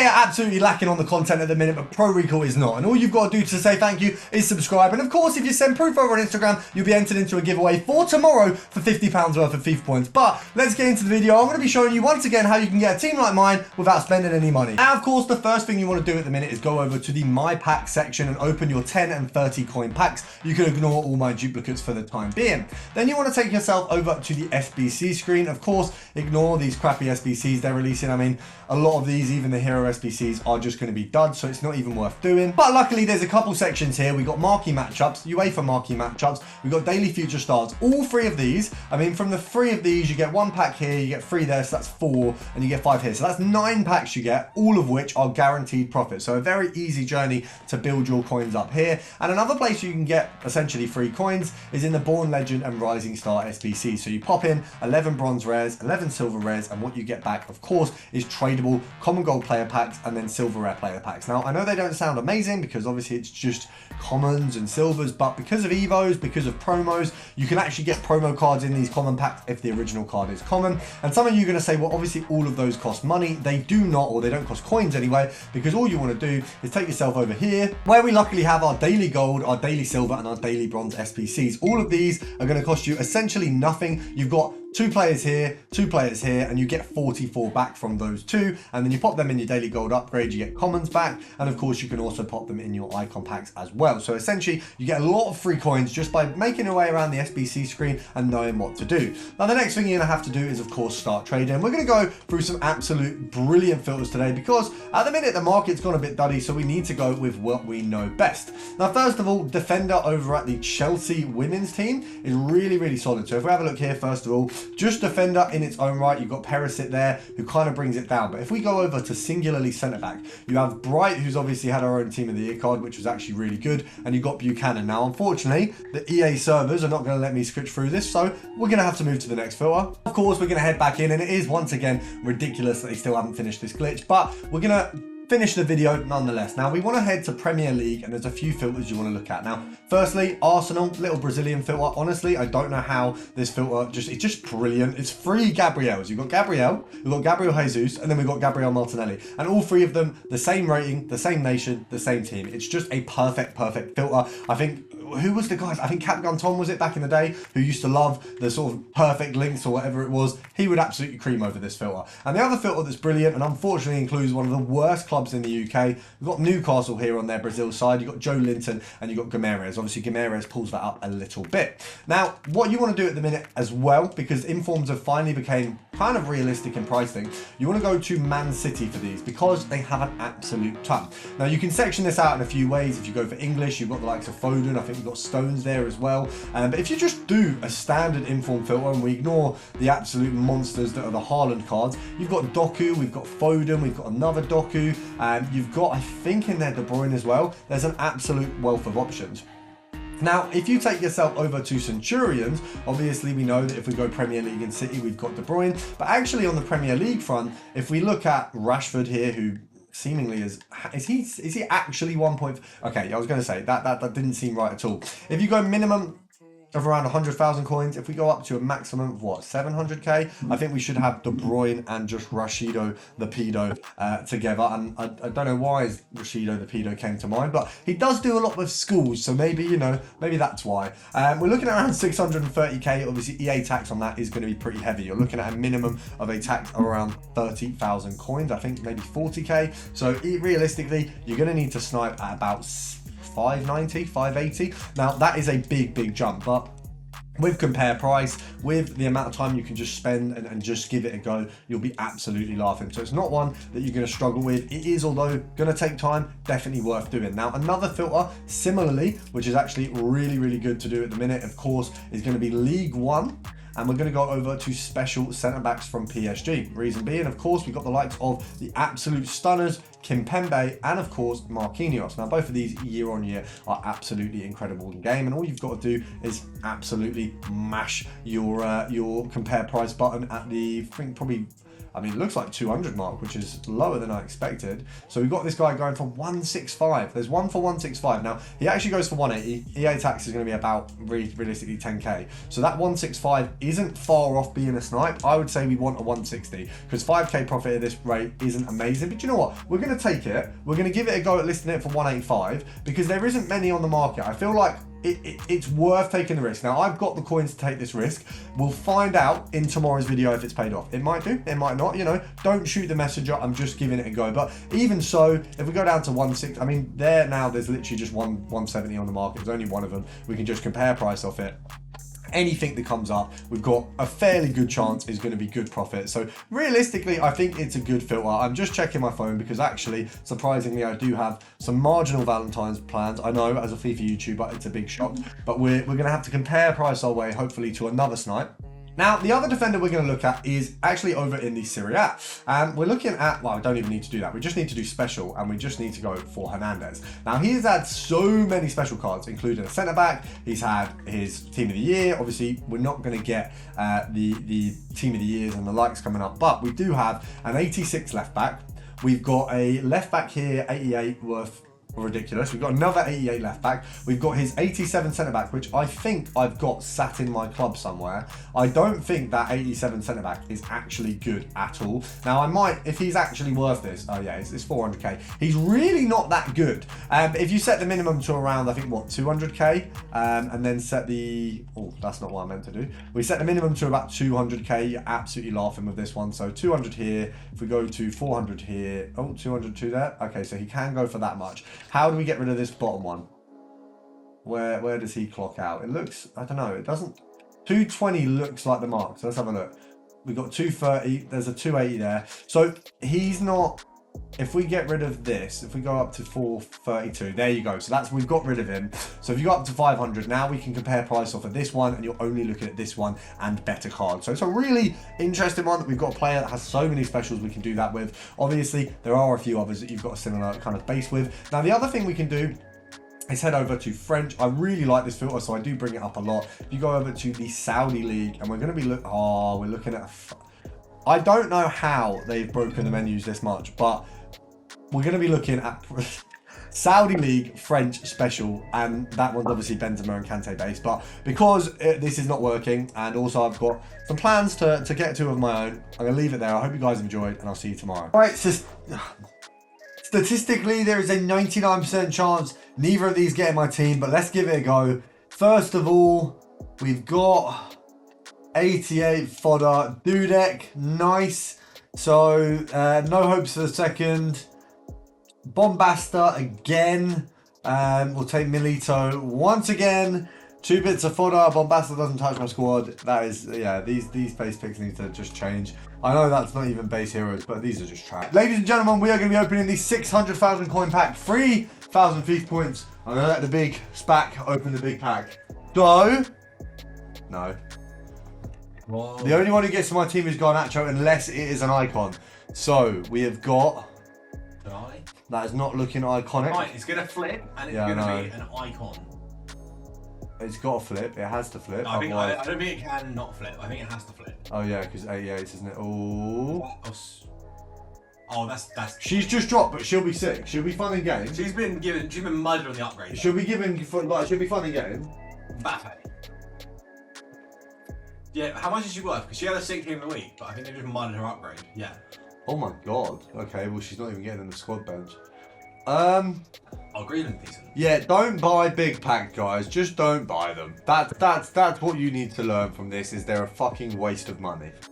EA are absolutely lacking on the content at the minute, but Pro Recall is not. And all you've got to do to say thank you is subscribe. And of course, if you send proof over on Instagram, you'll be entered into a giveaway for tomorrow for £50 worth of FIFA points. But let's get into the video. I'm going to be showing you once again how you can get a team like mine without spending any money. Now, of course, the first thing you want to do at the minute is go over to the My Pack section and open your 10 and 30 coin packs. You can ignore all my duplicates for the time being. Then you want to take yourself over to the SBC screen. Of course, ignore these crappy SBCs they're releasing. I mean, a lot of these, even the hero SBCs, are just going to be duds, so it's not even worth doing. But luckily, there's a couple sections here. We got marquee matchups, UEFA marquee matchups. We got daily future stars. All three of these, I mean, from the three of these, you get 1 pack here, you get 3 there, so that's 4, and you get 5 here. So that's 9 packs you get, all of which are guaranteed profit. So a very easy journey to build your coins up here. And another place you can get essentially free coins is in the Born Legend and Rising Star SBC. So you pop in 11 bronze rares, 11 silver rares, and what you get back, of course, is tradable common gold player packs and then silver rare player packs. Now, I know they don't sound amazing because obviously it's just commons and silvers, but because of evos, because of promos, you can actually get promo cards in these common packs if the original card is common. And some of you are going to say, well, obviously all of those cost money. They do not, or they don't cost coins anyway, because all you want to do is take yourself over here where we luckily have our daily gold, our daily silver, and our daily bronze SPCs. All of these are going to cost you essentially nothing. You've got 2 players here, 2 players here, and you get 44 back from those 2. And then you pop them in your daily gold upgrade, you get commons back. And of course, you can also pop them in your icon packs as well. So essentially, you get a lot of free coins just by making your way around the SBC screen and knowing what to do. Now, the next thing you're gonna have to do is, of course, start trading. We're gonna go through some absolute brilliant filters today because at the minute, the market's gone a bit duddy, so we need to go with what we know best. Now, first of all, defender over at the Chelsea women's team is really, really solid. So if we have a look here, first of all, just defender in its own right, you've got Perisic there who kind of brings it down. But if we go over to singularly centre back, you have Bright, who's obviously had our own team of the year card, which was actually really good, and you've got Buchanan. Now, unfortunately, the EA servers are not going to let me switch through this, so we're going to have to move to the next filter. Of course, we're going to head back in, and it is once again ridiculous that they still haven't finished this glitch, but we're going to finish the video nonetheless. Now, we want to head to Premier League, and there's a few filters you want to look at. Now, firstly, Arsenal, little Brazilian filter. Honestly, I don't know how this filter it's just brilliant. It's 3 Gabriels. You've got Gabriel, we've got Gabriel Jesus, and then we've got Gabriel Martinelli. And all 3 of them, the same rating, the same nation, the same team. It's just a perfect filter. I think, who was the guy? I think Capgun Tom was it back in the day, who used to love the sort of perfect links or whatever it was. He would absolutely cream over this filter. And the other filter that's brilliant and unfortunately includes one of the worst clubs in the UK, we've got Newcastle here on their Brazil side. You've got Joe Linton and you've got Guimaraes. Obviously, Guimaraes pulls that up a little bit. Now, what you want to do at the minute as well, because informs have finally became kind of realistic in pricing, you want to go to Man City for these because they have an absolute ton. Now, you can section this out in a few ways. If you go for English, you've got the likes of Foden. I think you've got Stones there as well. But if you just do a standard inform filter and we ignore the absolute monsters that are the Haaland cards, you've got Doku, we've got Foden, we've got another Doku, you've got, I think, in there De Bruyne as well. There's an absolute wealth of options. Now, if you take yourself over to Centurions, obviously we know that if we go Premier League and City, we've got De Bruyne. But actually on the Premier League front, if we look at Rashford here, who seemingly is he actually 1 point? Okay, I was going to say that didn't seem right at all. If you go minimum of around 100,000 coins, if we go up to a maximum of what, 700k, I think we should have De Bruyne and just Rashido the Pedo together. And I don't know why Rashido the Pedo came to mind, but he does do a lot with schools, so maybe, you know, maybe that's why. We're looking at around 630k. Obviously, EA tax on that is going to be pretty heavy. You're looking at a minimum of a tax of around 30,000 coins, I think maybe 40k. So realistically, you're going to need to snipe at about 590, 580. Now, that is a big jump, but with compare price, with the amount of time you can just spend and just give it a go, you'll be absolutely laughing. So it's not one that you're going to struggle with. It is, although going to take time, definitely worth doing. Now, another filter, similarly, which is actually really good to do at the minute, of course, is going to be League One. And we're going to go over to special centre-backs from PSG. Reason being, of course, we've got the likes of the absolute stunners, Kimpembe, and of course, Marquinhos. Now, both of these year on year are absolutely incredible in game. And all you've got to do is absolutely mash your compare price button at the, I think, probably I mean, it looks like 200 mark, which is lower than I expected. So we've got this guy going for 165. There's one for 165. Now, he actually goes for 180. EA tax is going to be about, realistically, 10k. So that 165 isn't far off being a snipe. I would say we want a 160, because 5k profit at this rate isn't amazing. But you know what? We're going to take it. We're going to give it a go at listing it for 185, because there isn't many on the market. I feel like it's worth taking the risk. Now, I've got the coins to take this risk. We'll find out in tomorrow's video if it's paid off. It might do, it might not, you know. Don't shoot the messenger, I'm just giving it a go. But even so, if we go down to 160, I mean, there's literally just 170 on the market. There's only one of them. We can just compare price off it. Anything that comes up, we've got a fairly good chance is going to be good profit. So realistically, I think it's a good filter. I'm just checking my phone because actually, surprisingly, I do have some marginal Valentine's plans. I know as a FIFA YouTuber, it's a big shock, but we're going to have to compare price our way, hopefully, to another snipe. Now, the other defender we're going to look at is actually over in the Serie A. And we're looking at, well, I don't even need to do that. We just need to do special, and we just need to go for Hernandez. Now, he has had so many special cards, including a centre-back. He's had his team of the year. Obviously, we're not going to get the team of the years and the likes coming up, but we do have an 86 left-back. We've got a left-back here, 88 worth ridiculous. We've got another 88 left back. We've got his 87 centre back, which I think I've got sat in my club somewhere. I don't think that 87 centre back is actually good at all. Now, I might, if he's actually worth this, oh yeah, it's 400k. He's really not that good. If you set the minimum to around, I think, what, 200k, and then set the, oh, that's not what I meant to do. We set the minimum to about 200k. You're absolutely laughing with this one. So 200 here. If we go to 400 here, oh, 202 there. Okay, so he can go for that much. How do we get rid of this bottom one? Where does he clock out? It looks, I don't know, it doesn't, 220 looks like the mark. So let's have a look. We've got 230, there's a 280 there. So he's not, if we get rid of this, if we go up to 432, there you go. So that's, we've got rid of him. So if you go up to 500, now we can compare price off of this one, and you're only looking at this one and better cards. So it's a really interesting one. We've got a player that has so many specials we can do that with. Obviously, there are a few others that you've got a similar kind of base with. Now, the other thing we can do is head over to French. I really like this filter, so I do bring it up a lot. If you go over to the Saudi League, and we're going to be we're looking at I don't know how they've broken the menus this much, but we're going to be looking at Saudi League French special, and that one's obviously Benzema and Kante based. But because this is not working, and also I've got some plans to get to of my own, I'm going to leave it there. I hope you guys enjoyed, and I'll see you tomorrow. All right, so statistically, there is a 99% chance neither of these get in my team, but let's give it a go. First of all, we've got 88 fodder, Dudek, nice. So no hopes for the second. Bombasta again. We'll take Milito once again. 2 bits of fodder. Bombasta doesn't touch my squad. That is, yeah, these base picks need to just change. I know that's not even base heroes, but these are just trash. Ladies and gentlemen, we are going to be opening the 600,000 coin pack, 3,000 FIFA points. I'm going to let the big SPAC open the big pack. So, no. Whoa. The only one who gets to my team is Garnacho unless it is an icon. So, we have got... That is not looking iconic. Right, it's going to flip, and it's going to be an icon. It's got to flip. It has to flip. No, I don't think it can not flip. I think it has to flip. Oh yeah, because 88, isn't it? Oh. Oh, that's. She's just dropped, but she'll be sick. She'll be fun in game. She's been murdered on the upgrade. She'll be given, like, she'll be fun in game. Mbappe. Yeah, how much is she worth? Because she had a sick team of the week, but I think they just murdered her upgrade. Yeah. Oh my god. Okay, well she's not even getting in the squad bench. Oh, Greenland's decent. Yeah, don't buy big pack, guys. Just don't buy them. That's what you need to learn from this. Is they're a fucking waste of money.